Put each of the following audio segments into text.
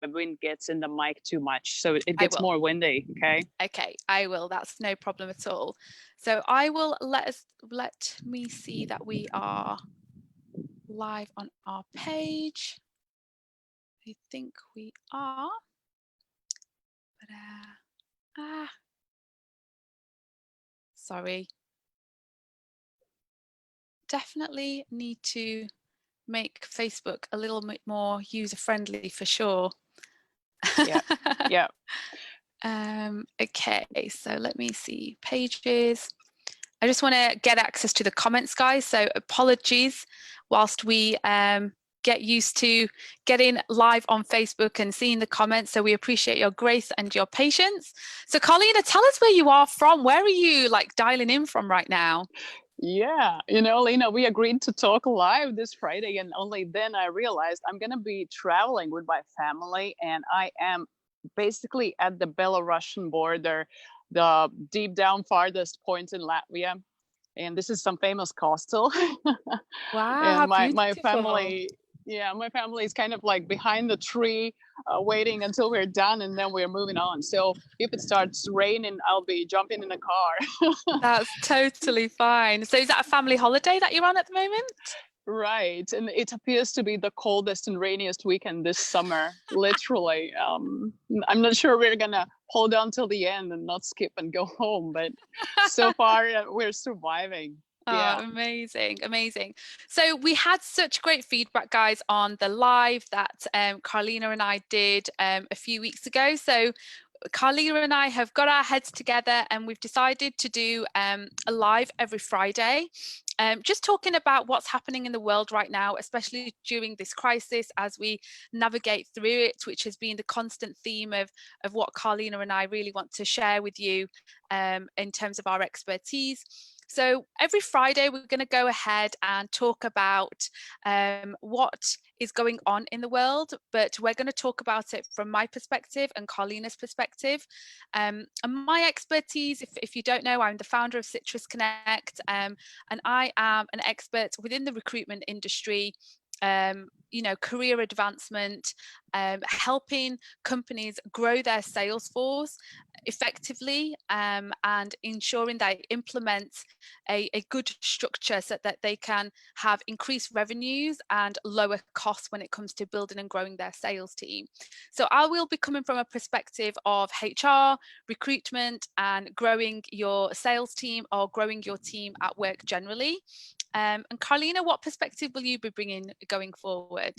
the wind gets in the mic too much, so it I gets will. more windy. Okay. Okay, I will. That's no problem at all. So I will let me see that we are live on our page. I think we are. But, sorry. Definitely need to make Facebook a little bit more user-friendly for sure. Yeah. Yeah. Okay, so let me see pages. I just want to get access to the comments, guys. So apologies whilst we get used to getting live on Facebook and seeing the comments. So we appreciate your grace and your patience. So Karlina, tell us where you are from. Where are you like dialing in from right now? Yeah, Leena, we agreed to talk live this Friday, and only then I realized I'm going to be traveling with my family, and I am basically at the Belarusian border, the deep down farthest point in Latvia. And this is some famous castle. Wow, And how my beautiful. family, yeah, my family is kind of like behind the tree, waiting until we're done, and then we're moving on. So if it starts raining, I'll be jumping in the car. That's totally fine. So is that a family holiday that you're on at the moment? Right. And it appears to be the coldest and rainiest weekend this summer, literally. I'm not sure we're going to hold on till the end and not skip and go home, but so far we're surviving. Oh, Yeah. amazing, amazing. So we had such great feedback, guys, on the live that Karlina and I did a few weeks ago. So Karlina and I have got our heads together and we've decided to do a live every Friday, just talking about what's happening in the world right now, especially during this crisis as we navigate through it, which has been the constant theme of what Karlina and I really want to share with you in terms of our expertise. So every Friday, we're going to go ahead and talk about what is going on in the world, but we're going to talk about it from my perspective and Karlina's perspective. And my expertise, if you don't know, I'm the founder of Citrus Connect, and I am an expert within the recruitment industry, career advancement, helping companies grow their sales force effectively, and ensuring they implement a good structure so that they can have increased revenues and lower costs when it comes to building and growing their sales team. So I will be coming from a perspective of HR, recruitment, and growing your sales team or growing your team at work generally. And Karlina, what perspective will you be bringing going forward?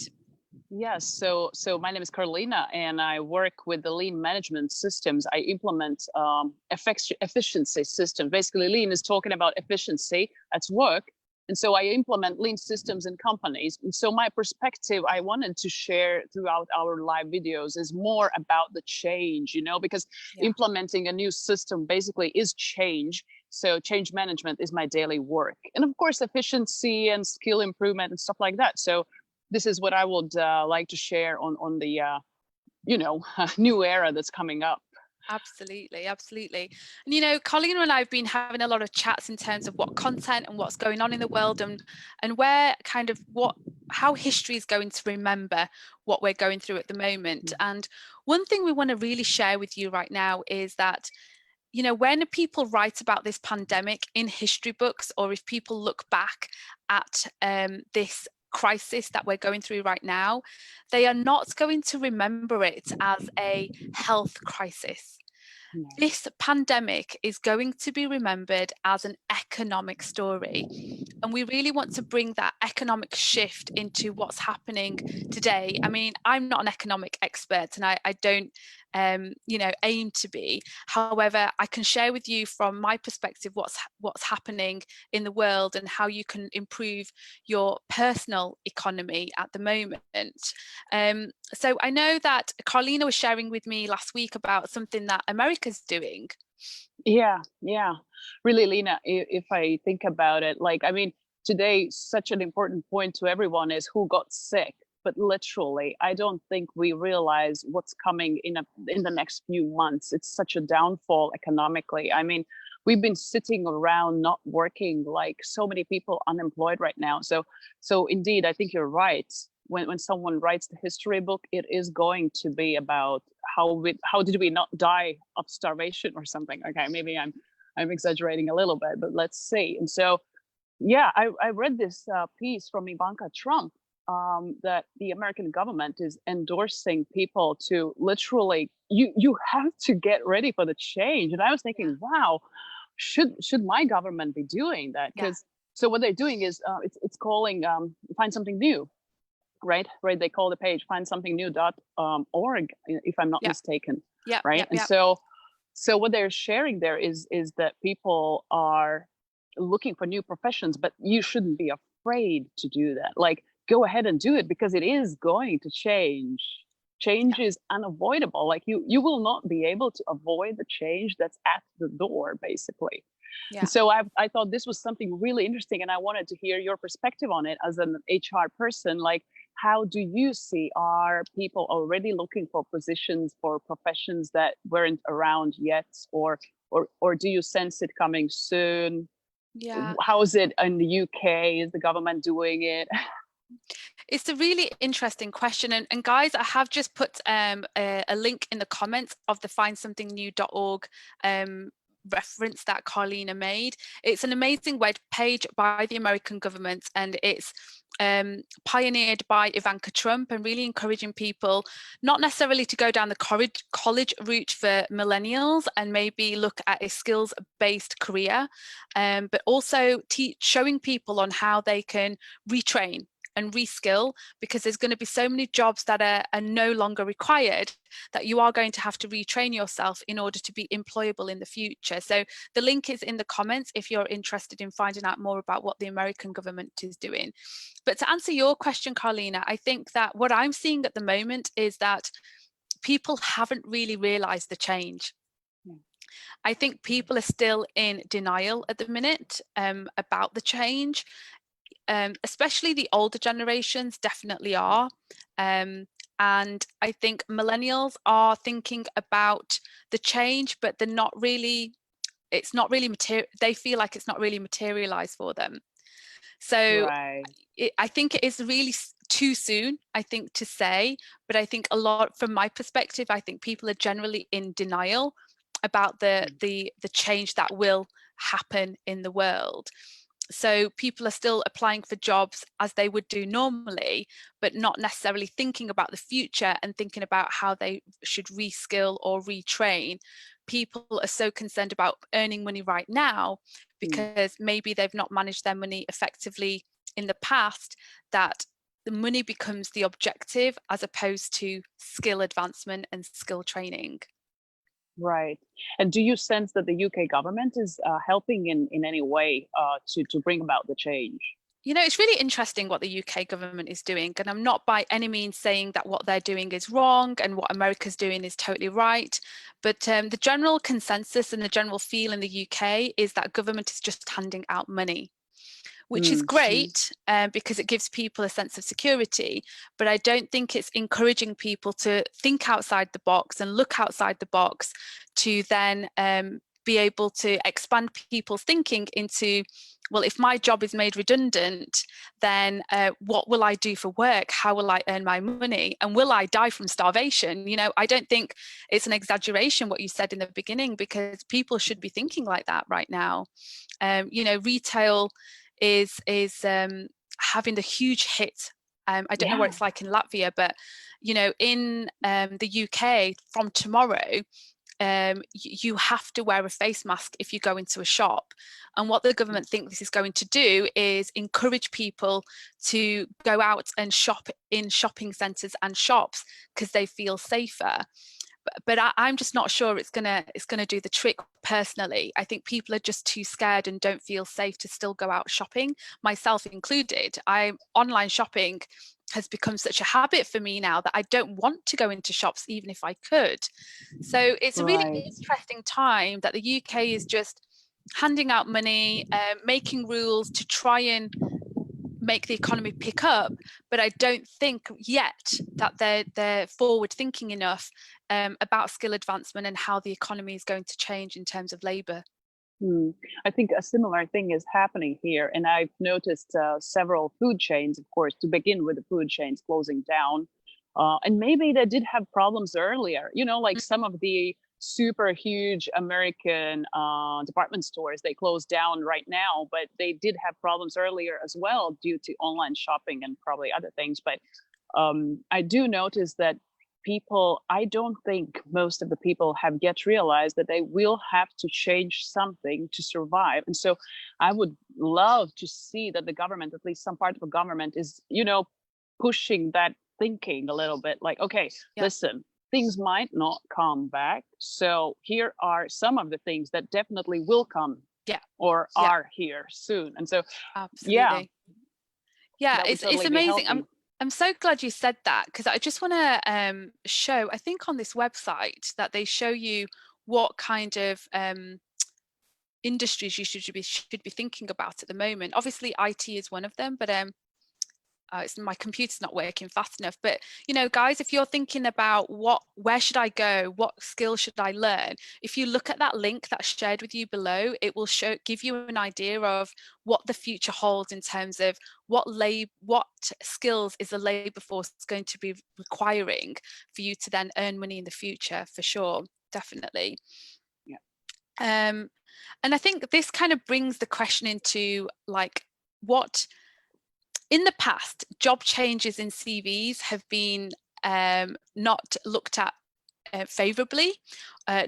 Yes. So my name is Karlina, and I work with the lean management systems. I implement efficiency systems. Basically, lean is talking about efficiency at work. And so I implement lean systems in companies. And so my perspective I wanted to share throughout our live videos is more about the change, because implementing a new system basically is change. So change management is my daily work. And of course, efficiency and skill improvement and stuff like that. So this is what I would like to share on the, new era that's coming up. Absolutely, absolutely. And Karlina and I have been having a lot of chats in terms of what content and what's going on in the world, and where kind of how history is going to remember what we're going through at the moment. And one thing we want to really share with you right now is that when people write about this pandemic in history books, or if people look back at this crisis that we're going through right now, they are not going to remember it as a health crisis. This pandemic is going to be remembered as an economic story. And we really want to bring that economic shift into what's happening today. I mean, I'm not an economic expert, and I don't aim to be. However, I can share with you from my perspective what's happening in the world and how you can improve your personal economy at the moment. So I know that Karlina was sharing with me last week about something that America's doing. Yeah, really, Leena, if I think about it, today such an important point to everyone is who got sick. But literally, I don't think we realize what's coming in the next few months. It's such a downfall economically. I mean, we've been sitting around not working, like so many people unemployed right now. So indeed, I think you're right. when someone writes the history book, it is going to be about how did we not die of starvation or something. Okay, maybe I'm exaggerating a little bit, but let's see. And so, yeah, I read this piece from Ivanka Trump, that the American government is endorsing people to literally, you have to get ready for the change. And I was thinking, wow, should my government be doing that? Because so what they're doing is it's calling find something new, right? They call the page find something new.org, if I'm not mistaken. Right. And so what they're sharing there is that people are looking for new professions, but you shouldn't be afraid to do that. Like, go ahead and do it, because it is going to change. Change is unavoidable. Like, you will not be able to avoid the change that's at the door, basically. And so I thought this was something really interesting, and I wanted to hear your perspective on it as an HR person. Like, how do you see, are people already looking for positions for professions that weren't around yet, or do you sense it coming soon? How is it in the UK? Is the government doing it? It's a really interesting question. And guys, I have just put a link in the comments of the findsomethingnew.org reference that Karlina made. It's an amazing web page by the American government, and it's pioneered by Ivanka Trump, and really encouraging people not necessarily to go down the college route for millennials and maybe look at a skills-based career, but also showing people on how they can retrain and reskill, because there's going to be so many jobs that are no longer required that you are going to have to retrain yourself in order to be employable in the future. So the link is in the comments if you're interested in finding out more about what the American government is doing. But to answer your question, Karlina, I think that what I'm seeing at the moment is that people haven't really realized the change. I think people are still in denial at the minute about the change. Especially the older generations definitely are. And I think millennials are thinking about the change, but they're not really, it's not really they feel like it's not really materialized for them. So I think it is really too soon, I think, to say, but I think a lot, from my perspective, I think people are generally in denial about the change that will happen in the world. So people are still applying for jobs as they would do normally, but not necessarily thinking about the future and thinking about how they should reskill or retrain. People are so concerned about earning money right now because maybe they've not managed their money effectively in the past, that the money becomes the objective as opposed to skill advancement and skill training. Right. And do you sense that the UK government is helping in any way to bring about the change? You know, it's really interesting what the UK government is doing, and I'm not by any means saying that what they're doing is wrong and what America's doing is totally right. But the general consensus and the general feel in the UK is that government is just handing out money, which is great because it gives people a sense of security. But I don't think it's encouraging people to think outside the box and look outside the box to then be able to expand people's thinking into, well, if my job is made redundant, then what will I do for work? How will I earn my money? And will I die from starvation? You know, I don't think it's an exaggeration what you said in the beginning, because people should be thinking like that right now. You know, retail is having the huge hit. I don't know what it's like in Latvia, but you know, in the UK from tomorrow, you have to wear a face mask if you go into a shop. And what the government think this is going to do is encourage people to go out and shop in shopping centres and shops because they feel safer. But I'm just not sure it's gonna do the trick personally. I think people are just too scared and don't feel safe to still go out shopping, myself included. Online shopping has become such a habit for me now that I don't want to go into shops even if I could. So it's a really interesting time that the UK is just handing out money, making rules to try and make the economy pick up, but I don't think yet that they're forward thinking enough about skill advancement and how the economy is going to change in terms of labour. I think a similar thing is happening here, and I've noticed several food chains, of course, to begin with, the food chains closing down, and maybe they did have problems earlier. You know, like some of the super huge American department stores, they closed down right now, but they did have problems earlier as well due to online shopping and probably other things. But I do notice that people, I don't think most of the people have yet realized that they will have to change something to survive. And so I would love to see that the government, at least some part of the government, is, you know, pushing that thinking a little bit, like, okay, Yeah, listen, things might not come back. So here are some of the things that definitely will come yeah, or yeah, are here soon. And so, yeah, absolutely. Yeah, that would it's totally be amazing. helping. I'm so glad you said that, because I just want to show, I think on this website that they show you what kind of industries you should be thinking about at the moment. Obviously IT is one of them, but my computer's not working fast enough. But you know, guys, if you're thinking about where should I go, what skills should I learn, if you look at that link that's shared with you below, it will give you an idea of what the future holds in terms of what skills is the labor force going to be requiring for you to then earn money in the future, for sure, definitely. Yeah. And I think this kind of brings the question into, like, what in the past, job changes in CVs have been not looked at favorably,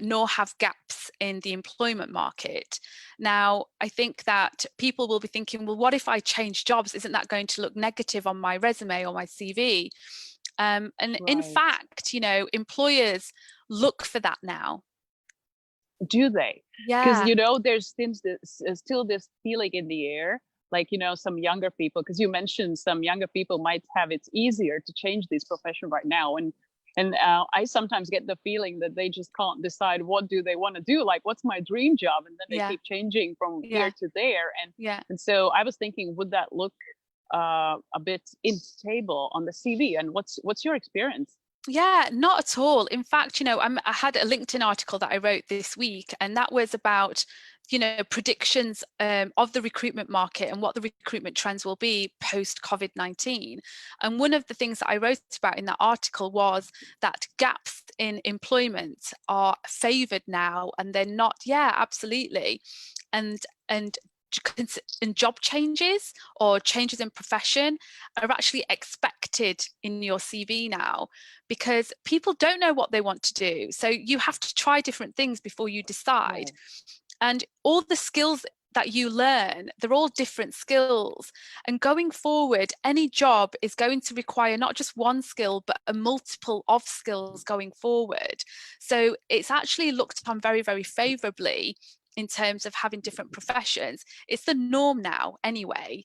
nor have gaps in the employment market. Now, I think that people will be thinking, well, what if I change jobs? Isn't that going to look negative on my resume or my CV? And in Right. fact, you know, employers look for that now. Do they? Because, Yeah, you know, there's still this feeling in the air, like, you know, some younger people, because you mentioned some younger people might have it's easier to change this profession right now. And I sometimes get the feeling that they just can't decide what do they want to do, like what's my dream job, and then they yeah, keep changing from here yeah, to there. yeah. And so I was thinking, would that look a bit unstable on the CV? And what's your experience? Yeah, not at all. In fact, you know, I had a LinkedIn article that I wrote this week, and that was about, you know, predictions of the recruitment market and what the recruitment trends will be post COVID-19. And one of the things that I wrote about in that article was that gaps in employment are favored now, and they're not. Yeah, absolutely. And and job changes or changes in profession are actually expected in your CV now, because people don't know what they want to do. So you have to try different things before you decide. Right. And all the skills that you learn, they're all different skills. And going forward, any job is going to require not just one skill, but a multiple of skills going forward. So it's actually looked on very, very favorably in terms of having different professions. It's the norm now anyway.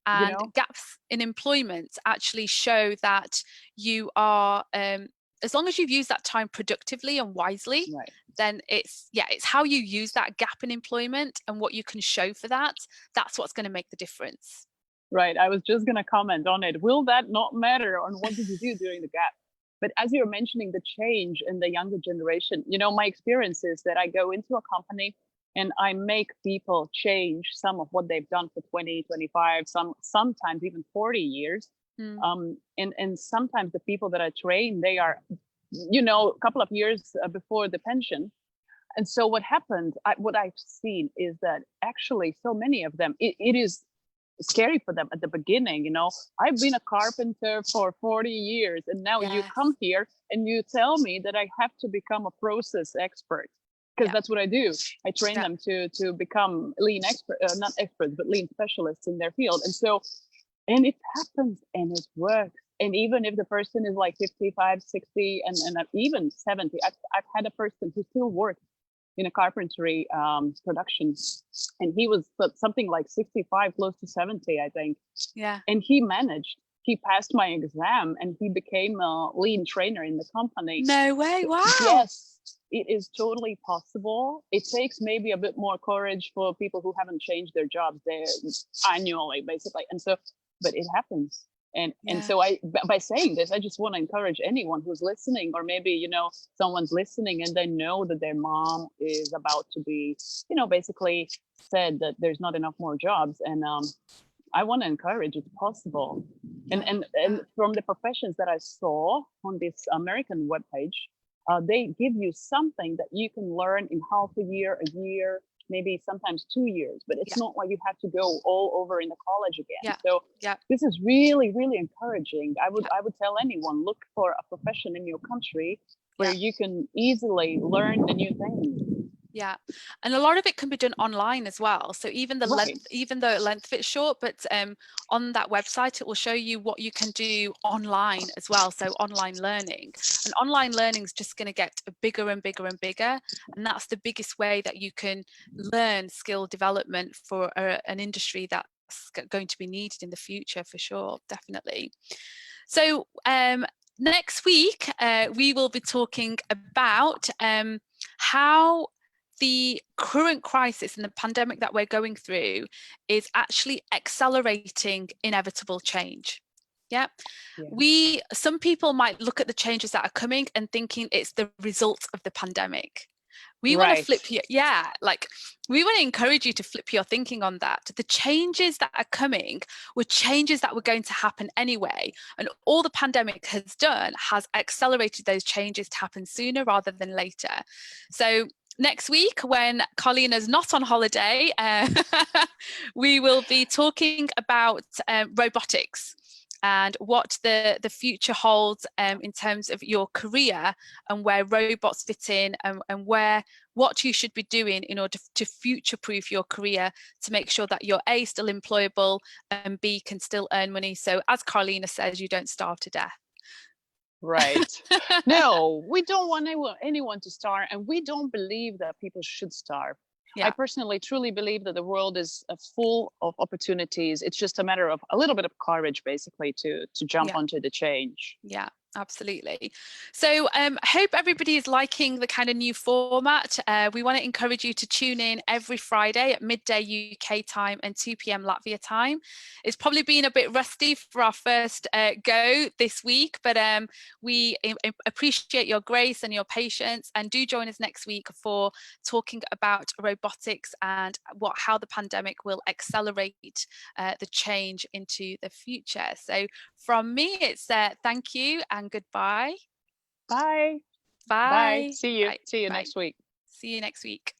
You And know, gaps in employment actually show that you are, as long as you've used that time productively and wisely, right. then it's how you use that gap in employment and what you can show for that. That's what's going to make the difference. Right. I was just going to comment on it. Will that not matter on what did you do during the gap? But as you're mentioning the change in the younger generation, you know, my experience is that I go into a company and I make people change some of what they've done for 20, 25, sometimes even 40 years. Mm, And sometimes the people that I train, they are, you know, a couple of years before the pension. And so what happened, what I've seen is that actually so many of them, it is scary for them at the beginning. You know, I've been a carpenter for 40 years and now you yes. come here and you tell me that I have to become a process expert, because Yeah. that's what I do. I train Yeah. them to become lean expert, not experts, but lean specialists in their field. And so, and it happens and it works. And even if the person is like 55, 60, and even 70, I've had a person who still works in a carpentry production, and he was something like 65, close to 70, I think. Yeah. And he managed. He passed my exam, and he became a lean trainer in the company. No way. So, Wow. yes, it is totally possible. It takes maybe a bit more courage for people who haven't changed their jobs there annually, basically. And so, but it happens. And so by saying this, I just want to encourage anyone who's listening, or maybe, you know, someone's listening and they know that their mom is about to be, you know, basically said that there's not enough more jobs. And I want to encourage it's possible. And from the professions that I saw on this American webpage, they give you something that you can learn in half a year, maybe sometimes 2 years, but it's not like you have to go all over in the college again. So this is really, really encouraging. I would tell anyone, look for a profession in your country where you can easily learn the new thing. Yeah, and a lot of it can be done online as well. So even the length, even though length of it's short, but on that website, it will show you what you can do online as well. So online learning, and online learning is just going to get bigger and bigger and bigger. And that's the biggest way that you can learn skill development for an industry that's going to be needed in the future, for sure, definitely. So next week, we will be talking about how the current crisis and the pandemic that we're going through is actually accelerating inevitable change. Some people might look at the changes that are coming and thinking it's the result of the pandemic. We want to flip your, we want to encourage you to flip your thinking on that. The changes that are coming were changes that were going to happen anyway. And all the pandemic has done has accelerated those changes to happen sooner rather than later. So next week, when Karlina's not on holiday, we will be talking about robotics and what the future holds in terms of your career, and where robots fit in, and what you should be doing in order to future-proof your career, to make sure that you're A, still employable, and B, can still earn money. So as Karlina says, you don't starve to death. No, we don't want anyone to starve, and we don't believe that people should starve. I personally truly believe that the world is full of opportunities. It's just a matter of a little bit of courage, basically, to jump onto the change. Absolutely. So I hope everybody is liking the kind of new format. We want to encourage you to tune in every Friday at midday UK time and 2 p.m. Latvia time. It's probably been a bit rusty for our first go this week, but we appreciate your grace and your patience, and do join us next week for talking about robotics and how the pandemic will accelerate the change into the future. So from me, it's thank you and goodbye. Bye. Bye. See you. Bye. See you next week. See you next week.